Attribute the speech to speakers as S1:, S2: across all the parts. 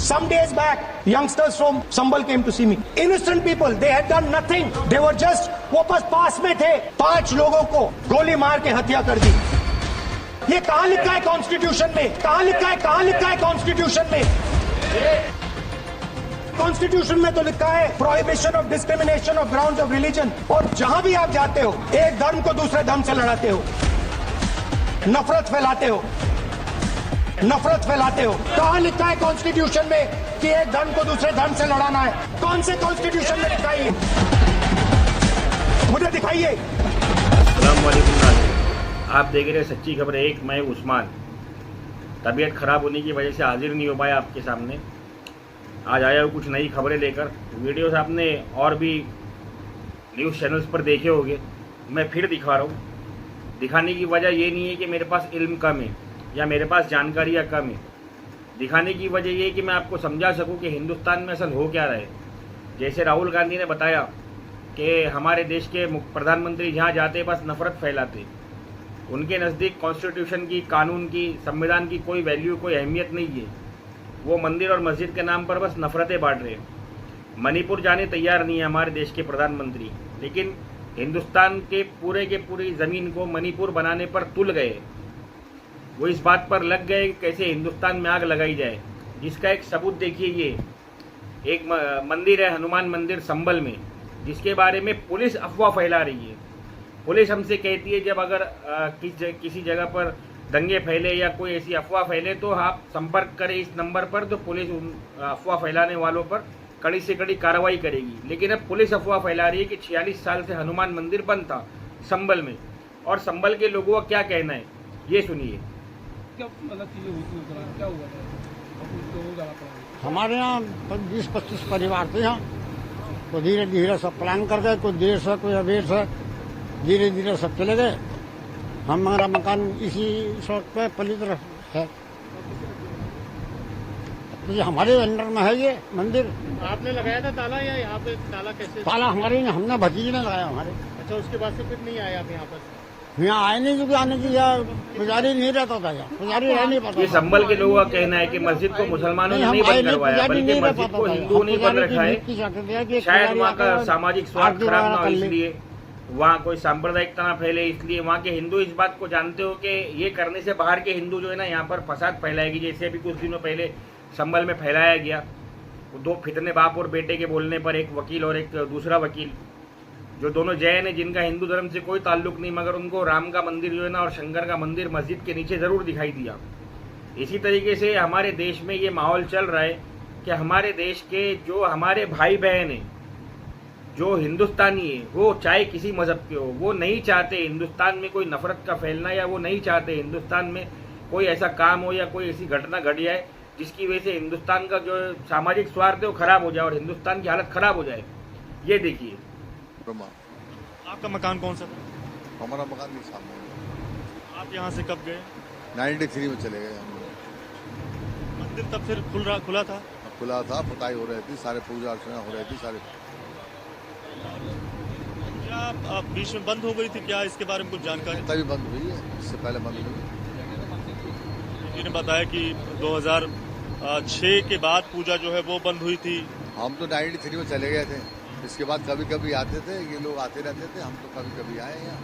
S1: Some days back, youngsters from Sambal came to see me. Innocent people, they had done nothing. They were just, वो बस पास में थे. 5 लोगों को गोली मार के हत्या कर दी. ये कहाँ लिखा है कॉन्स्टिट्यूशन में? कहाँ लिखा है? कहाँ लिखा है कॉन्स्टिट्यूशन में? कॉन्स्टिट्यूशन में तो लिखा है prohibition of discrimination of grounds of religion. और जहां भी आप जाते हो, एक धर्म को दूसरे धर्म से लड़ाते हो, नफरत फैलाते हो, नफरत फैलाते हो. कहां लिखा है कॉन्स्टिट्यूशन में कि एक धर्म को दूसरे धर्म से लड़ाना है? कौन से कॉन्स्टिट्यूशन में लिखा है? मुझे दिखाइए.
S2: अस्सलाम वालेकुम नाज़रीन, आप देख रहे हैं सच्ची खबर है. मैं उस्मान तबीयत खराब होने की वजह से हाजिर नहीं हो पाया आपके सामने. आज आया हूँ कुछ नई खबरें लेकर. वीडियोस आपने और भी न्यूज़ चैनल्स पर देखे होंगे, मैं फिर दिखा रहा हूँ. दिखाने की वजह ये नहीं है कि मेरे पास इल्म कम है या मेरे पास जानकारियाँ कम है. दिखाने की वजह ये है कि मैं आपको समझा सकूं कि हिंदुस्तान में असल हो क्या रहा है. जैसे राहुल गांधी ने बताया कि हमारे देश के प्रधानमंत्री जहाँ जाते बस नफरत फैलाते. उनके नज़दीक कॉन्स्टिट्यूशन की, कानून की, संविधान की कोई वैल्यू, कोई अहमियत नहीं है. वो मंदिर और मस्जिद के नाम पर बस नफरतें बांट रहे हैं. मणिपुर जाने तैयार नहीं है हमारे देश के प्रधानमंत्री, लेकिन हिंदुस्तान के पूरी ज़मीन को मणिपुर बनाने पर तुल गए. वो इस बात पर लग गए कि कैसे हिंदुस्तान में आग लगाई जाए. जिसका एक सबूत देखिए, ये एक मंदिर है, हनुमान मंदिर संबल में, जिसके बारे में पुलिस अफवाह फैला रही है. पुलिस हमसे कहती है जब अगर किसी जगह पर दंगे फैले या कोई ऐसी अफवाह फैले तो आप संपर्क करें इस नंबर पर, तो पुलिस उन अफवाह फैलाने वालों पर कड़ी से कड़ी कार्रवाई करेगी. लेकिन अब पुलिस अफवाह फैला रही है कि 46 साल से हनुमान मंदिर बंद था संबल में. और संबल के लोगों का क्या कहना है, ये सुनिए.
S3: क्या मतलब चीजें हुई थी, क्या हुआ था?
S4: हमारे यहाँ 20-25 परिवार थे यहाँ. तो धीरे धीरे सब प्लान कर गए, कोई देर से कोई अबेर से, धीरे धीरे सब चले गए. हमारा मकान इसी सड़क पे पलित है, तो ये हमारे अंडर में है ये मंदिर.
S3: आपने लगाया था ताला या यहाँ पे ताला कैसे?
S4: ताला हमारे हमने भतीजे ने लगाया हमारे.
S3: अच्छा, उसके बाद से फिर नहीं आया आप यहाँ पर?
S4: यहाँ आए नहीं, क्योंकि आने की यहाँ पुजारी नहीं रहता था. यहाँ पुजारी रह नहीं पाता.
S2: ये संबल के लोगों का कहना है कि मस्जिद को मुसलमानों ने नहीं बंद करवाया, बल्कि मस्जिद को हिंदुओं ने बंद रखा है. शायद वहाँ का सामाजिक स्वास्थ्य खराब ना हो, इसलिए वहाँ कोई सांप्रदायिकता ना फैले, इसलिए वहाँ के हिंदू इस बात को जानते हो कि ये करने से बाहर के हिंदू जो है ना यहाँ पर फसाद फैलाएगी. जैसे अभी कुछ दिनों पहले संबल में फैलाया गया. 2 फितने बाप और बेटे के बोलने पर एक वकील और एक दूसरा वकील, जो दोनों जैन है, जिनका हिंदू धर्म से कोई ताल्लुक नहीं, मगर उनको राम का मंदिर जो है ना और शंकर का मंदिर मस्जिद के नीचे ज़रूर दिखाई दिया. इसी तरीके से हमारे देश में ये माहौल चल रहा है कि हमारे देश के जो हमारे भाई बहन हैं, जो हिंदुस्तानी है, वो चाहे किसी मज़हब के हो, वो नहीं चाहते हिंदुस्तान में कोई नफरत का फैलना, या वो नहीं चाहते हिंदुस्तान में कोई ऐसा काम हो या कोई ऐसी घटना घट जाए जिसकी वजह से हिंदुस्तान का जो सामाजिक स्वार्थ है वो खराब हो जाए और हिंदुस्तान की हालत खराब हो जाए. ये देखिए.
S5: आपका मकान कौन सा था?
S6: हमारा मकान नहीं सामने.
S5: आप यहाँ से कब गए?
S6: 93 में चले गए हम लोग.
S5: मंदिर तब फिर खुला था?
S6: खुला था, पताई हो रही थी, सारे पूजा अर्चना हो रही थी सारे.
S5: क्या आप बीच में बंद हो गई थी क्या? इसके बारे में कुछ जानकारी?
S6: तभी बंद हुई है, इससे पहले बंद हुई.
S5: इन्होंने बताया कि 2006 के बाद पूजा जो है वो बंद हुई थी.
S6: हम तो 93 में चले गए थे. इसके बाद कभी कभी आते थे, ये लोग आते रहते थे. हम तो कभी कभी आए यहाँ,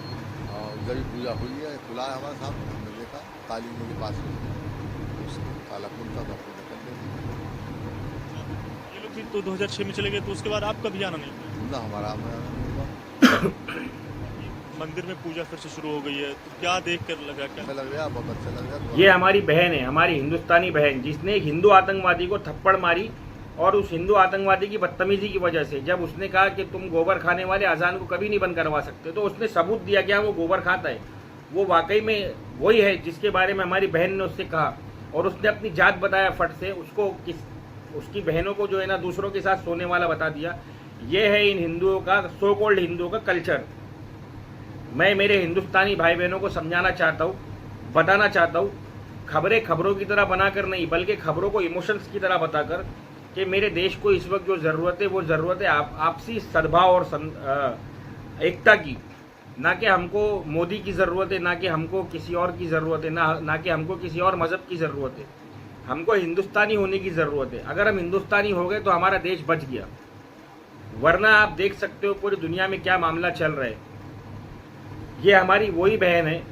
S6: और जब भी पूजा हुई है खुला है हमारे सामने. हमने देखा ताली के पास ताला खुलता था, पूजा कर देते.
S5: ये लोग फिर तो 2006 में चले गए, तो उसके बाद आप कभी आना नहीं?
S6: ना, हमारा
S5: मंदिर में पूजा फिर से शुरू हो गई है, तो क्या देख कर लगा? क्या
S6: लग रहा है? बहुत अच्छा लग रहा है.
S2: ये हमारी बहन है, हमारी हिंदुस्तानी बहन, जिसने एक हिंदू आतंकवादी को थप्पड़ मारी. और उस हिंदू आतंकवादी की बदतमीजी की वजह से जब उसने कहा कि तुम गोबर खाने वाले अजान को कभी नहीं बंद करवा सकते, तो उसने सबूत दिया कि वो गोबर खाता है. वो वाकई में वही है जिसके बारे में हमारी बहन ने उससे कहा, और उसने अपनी जात बताया फट से. उसकी बहनों को जो है ना दूसरों के साथ सोने वाला बता दिया. ये है इन हिंदुओं का, सो कॉल्ड हिंदुओं का कल्चर. मैं मेरे हिंदुस्तानी भाई बहनों को समझाना चाहता हूँ, बताना चाहता हूँ, खबरें खबरों की तरह बनाकर नहीं, बल्कि खबरों को इमोशंस की तरह बताकर कि मेरे देश को इस वक्त जो ज़रूरत है वो ज़रूरत है आपसी सद्भाव और एकता की. ना कि हमको मोदी की ज़रूरत है, ना कि हमको किसी और की ज़रूरत है, ना कि हमको किसी और मज़हब की ज़रूरत है. हमको हिंदुस्तानी होने की ज़रूरत है। अगर हम हिंदुस्तानी हो गए तो हमारा देश बच गया, वरना आप देख सकते हो पूरी दुनिया में क्या मामला चल रहा है। ये हमारी वही बहन है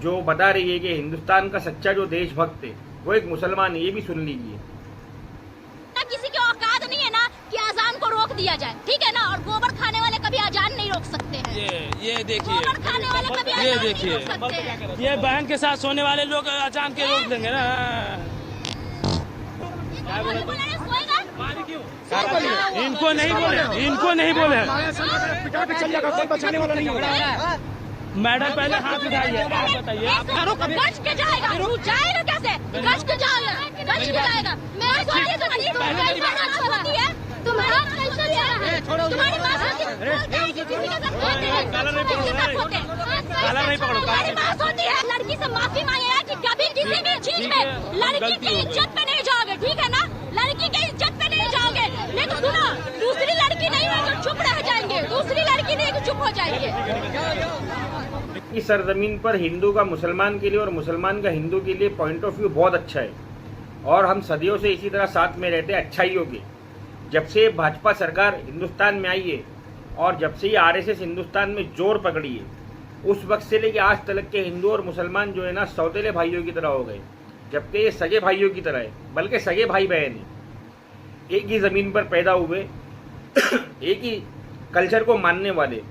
S2: जो बता रही है कि हिंदुस्तान का सच्चा जो देशभक्त है वो एक मुसलमान है। ये भी सुन लीजिए।
S7: किसी की औकात नहीं है ना कि अजान को रोक दिया जाए, ठीक है ना। और गोबर खाने वाले कभी अजान नहीं रोक सकते हैं।
S3: ये देखिए,
S7: गोबर खाने वाले कभी
S3: ये
S7: अजान नहीं
S3: देखिए,
S7: रोक सकते हैं।
S3: ये बहन के साथ सोने वाले लोग अजान के रोक देंगे ना। इनको नहीं बोले, इनको नहीं बोले। मैडम पहले हाथ उठाइए, आप बताइए।
S7: गश के जाएगा, जाएगा कैसे? गश के जाएगा, गश के जाएगा। तुम्हारा तुम्हारी माँ होती है, लड़की से माफी मांगेगा कि कभी किसी भी चीज में लड़की की इज्जत पे नहीं जाओगे, ठीक है ना। लड़की की इज्जत पे नहीं जाओगे। लेकिन सुनो, दूसरी लड़की नहीं है तो चुप रह जाएंगे, दूसरी लड़की नहीं तो चुप हो जाएंगे।
S2: इस सरजमीन पर हिंदू का मुसलमान के लिए और मुसलमान का हिंदू के लिए पॉइंट ऑफ व्यू बहुत अच्छा है, और हम सदियों से इसी तरह साथ में रहते हैं अच्छाइयों के। जब से भाजपा सरकार हिंदुस्तान में आई है और जब से ये आरएसएस हिंदुस्तान में जोर पकड़ी है, उस वक्त से लेके आज तक के हिंदू और मुसलमान जो है ना सौतेले भाइयों की तरह हो गए, जबकि ये सगे भाइयों की तरह है, बल्कि सगे भाई बहन है। एक ही ज़मीन पर पैदा हुए, एक ही कल्चर को मानने वाले।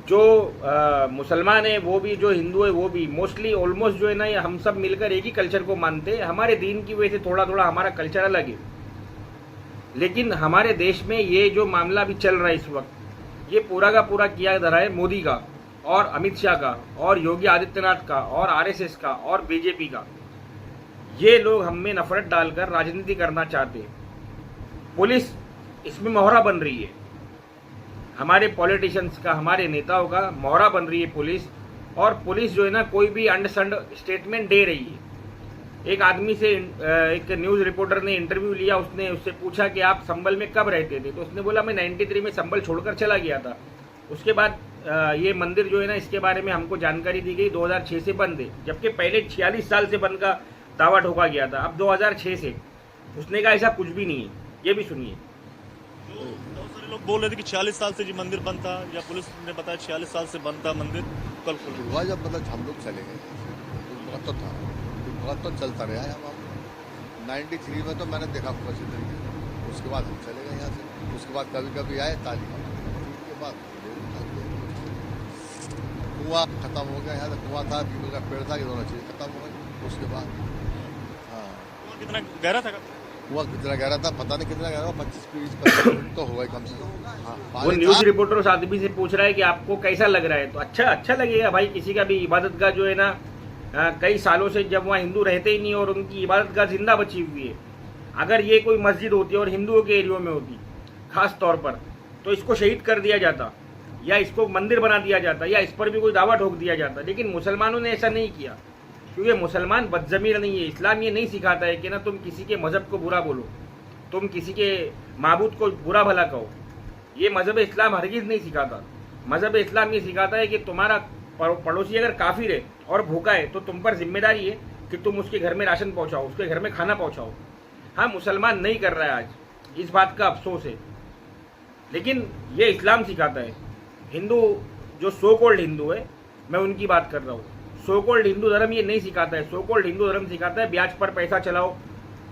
S2: जो मुसलमान है वो भी, जो हिंदू है वो भी, मोस्टली ऑलमोस्ट जो है ना ये हम सब मिलकर एक ही कल्चर को मानते हैं। हमारे दीन की वजह से थोड़ा थोड़ा हमारा कल्चर अलग है, लेकिन हमारे देश में ये जो मामला भी चल रहा है इस वक्त, ये पूरा का पूरा किया जा रहा है मोदी का और अमित शाह का और योगी आदित्यनाथ का और आरएसएस का और बीजेपी का। ये लोग हम में नफरत डालकर राजनीति करना चाहते हैं। पुलिस इसमें मोहरा बन रही है, हमारे पॉलिटिशियंस का, हमारे नेताओं का मोहरा बन रही है पुलिस। और पुलिस जो है ना कोई भी अंडसंड स्टेटमेंट दे रही है। एक आदमी से एक न्यूज़ रिपोर्टर ने इंटरव्यू लिया, उसने उससे पूछा कि आप संभल में कब रहते थे, तो उसने बोला मैं 93 में संभल छोड़कर चला गया था। उसके बाद ये मंदिर जो है ना इसके बारे में हमको जानकारी दी गई 2006 से बंद है, जबकि पहले 46 साल से बंद का दावा ठोका गया था, अब 2006 से। उसने कहा ऐसा कुछ भी नहीं है। ये भी सुनिए।
S5: बहुत सारे लोग बोल रहे थे कि 46 साल से जी मंदिर बंद था, या पुलिस ने बताया 46 साल से बंद था मंदिर, कल खुल गया।
S6: हुआ जब मतलब हम लोग चले गए, बहुत तो था, बहुत तो चलता रहा है। हम 93 में तो मैंने देखा कुछ तरीके, उसके बाद हम चले गए यहाँ से। उसके बाद कभी कभी आए ताली, उसके बाद कुआं खत्म हो गया। यहाँ से कुआं था, पीपल का पेड़ था, ये दोनों चीज़ खत्म हो गई। उसके बाद हाँ,
S5: कितना गहरा था?
S6: कुआं कितना गहरा था पता नहीं, कितना गहरा, 25-20 फुट तो होगा कम से कम। हाँ,
S2: वो न्यूज़ रिपोर्टर उस आदमी से पूछ रहा है कि आपको कैसा लग रहा है, तो अच्छा लगेगा भाई। किसी का भी इबादत गाह जो है ना कई सालों से जब वहाँ हिंदू रहते ही नहीं और उनकी इबादत गाह जिंदा बची हुई है, अगर ये कोई मस्जिद होती और हिंदुओं के एरियो में होती खास तौर पर, तो इसको शहीद कर दिया जाता या इसको मंदिर बना दिया जाता या इस पर भी कोई दावा ठोक दिया जाता। लेकिन मुसलमानों ने ऐसा नहीं किया, क्योंकि मुसलमान बदजमीर नहीं है। इस्लाम ये नहीं सिखाता है कि ना तुम किसी के मजहब को बुरा बोलो, तुम किसी के माबूद को बुरा भला कहो। ये मजहब इस्लाम हरगिज़ नहीं सिखाता। मजहब इस्लाम ये सिखाता है कि तुम्हारा पड़ोसी अगर काफिर है और भूखा है तो तुम पर जिम्मेदारी है कि तुम उसके घर में राशन पहुंचाओ, उसके घर में खाना पहुंचाओ। हाँ, मुसलमान नहीं कर रहा है आज, इस बात का अफसोस है, लेकिन ये इस्लाम सिखाता है। हिंदू जो सो कॉल्ड हिंदू है, मैं उनकी बात कर रहा हूँ। सो कॉल्ड हिंदू धर्म ये नहीं सिखाता है। सो कॉल्ड हिंदू धर्म सिखाता है ब्याज पर पैसा चलाओ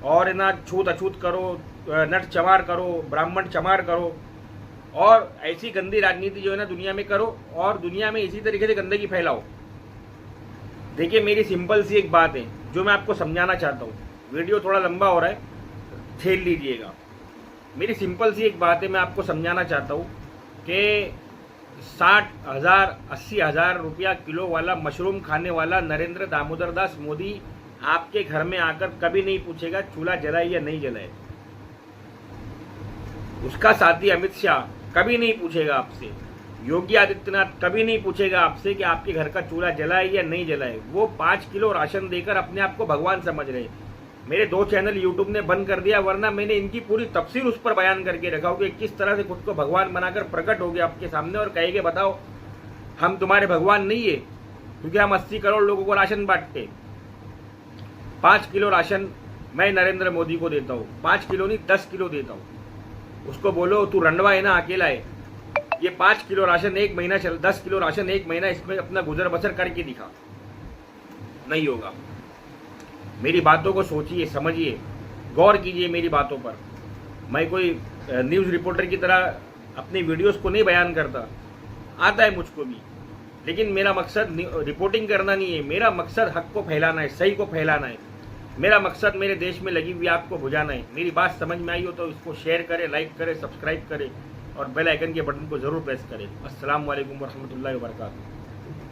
S2: और ना छूत अछूत करो, नट चमार करो, ब्राह्मण चमार करो, और ऐसी गंदी राजनीति जो है ना दुनिया में करो और दुनिया में इसी तरीके से गंदगी फैलाओ। देखिए, मेरी सिंपल सी एक बात है जो मैं आपको समझाना चाहता हूँ। वीडियो थोड़ा लंबा हो रहा है, झेल लीजिएगा। मेरी सिंपल सी एक बात है, मैं आपको समझाना चाहता हूँ कि 60,000 80,000 रुपया किलो वाला मशरूम खाने वाला नरेंद्र दामोदर दास मोदी आपके घर में आकर कभी नहीं पूछेगा चूल्हा जलाए या नहीं जलाए। उसका साथी अमित शाह कभी नहीं पूछेगा आपसे, योगी आदित्यनाथ कभी नहीं पूछेगा आपसे कि आपके घर का चूल्हा जलाए या नहीं जलाए। वो 5 किलो राशन देकर अपने आप को भगवान समझ रहे। मेरे 2 चैनल यूट्यूब ने बंद कर दिया, वरना मैंने इनकी पूरी तफसीर उस पर बयान करके रखा कि किस तरह से खुद को भगवान बनाकर प्रकट हो गया आपके सामने और कहेंगे बताओ हम तुम्हारे भगवान नहीं है, क्योंकि हम 80 करोड़ लोगों को राशन बांटते। 5 किलो राशन मैं नरेंद्र मोदी को देता हूँ, 5 किलो नहीं 10 किलो देता हूँ। उसको बोलो तू रंडवा है ना, अकेला है, ये 5 किलो राशन एक महीना चल, 10 किलो राशन एक महीना, इसमें अपना गुजर बसर करके दिखा। नहीं होगा। मेरी बातों को सोचिए, समझिए, गौर कीजिए मेरी बातों पर। मैं कोई न्यूज़ रिपोर्टर की तरह अपनी वीडियोस को नहीं बयान करता, आता है मुझको भी, लेकिन मेरा मकसद रिपोर्टिंग करना नहीं है। मेरा मकसद हक को फैलाना है, सही को फैलाना है। मेरा मकसद मेरे देश में लगी हुई आग को बुझाना है। मेरी बात समझ में आई हो तो इसको शेयर करें, लाइक करें, सब्सक्राइब करें और बेल आइकन के बटन को जरूर प्रेस करें। अस्सलाम वालेकुम वरहमतुल्लाहि वबरकातुहू।